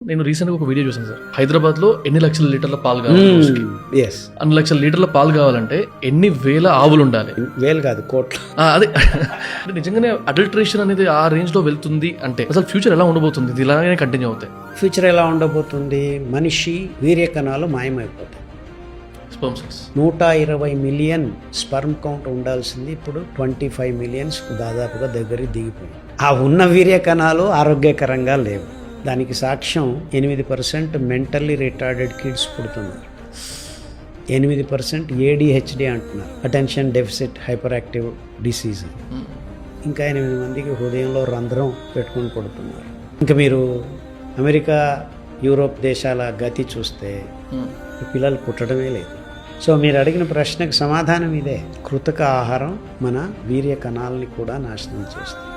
నేను రీసెంట్గా ఒక వీడియో చూసాను సార్. హైదరాబాద్లో ఎన్ని లక్షల లీటర్ల పాలు కావాలి రోజుకి? అన్ని లక్షల లీటర్ల పాలు కావాలంటే ఎన్ని వేల ఆవులు ఉండాలి? వేలు కాదు, కోట్లు. అదే నిజంగానే అడల్ట్రేషన్ అనేది ఆ రేంజ్ లో వెళ్తుంది అంటే అసలు ఫ్యూచర్ ఎలా ఉండబోతుంది? ఇది ఇలాగే కంటిన్యూ అవుతాయి? ఫ్యూచర్ ఎలా ఉండబోతుంది? మనిషి వీర్య కణాలు మాయమైపోతాయి. 120 మిలియన్ స్పర్మ్ కౌంట్ ఉండాల్సింది ఇప్పుడు 25 మిలియన్స్ దాదాపుగా దగ్గరికి దిగిపోయింది. ఆ ఉన్న వీర్య కణాలు ఆరోగ్యకరంగా లేవు. దానికి సాక్ష్యం 8% మెంటల్లీ రిటార్డెడ్ కిడ్స్ పుడుతున్నారు. 8% ADHD అంటున్నారు, attention deficit hyper active disease. ఇంకా 8 మందికి హృదయంలో రంధ్రం పెట్టుకొని పుడుతున్నారు. ఇంకా మీరు అమెరికా, యూరోప్ దేశాల గతి చూస్తే పిల్లలు పుట్టడమే లేదు. సో మీరు అడిగిన ప్రశ్నకు సమాధానం ఇదే. కృతక ఆహారం మన వీర్య కణాలని కూడా నాశనం చేస్తుంది.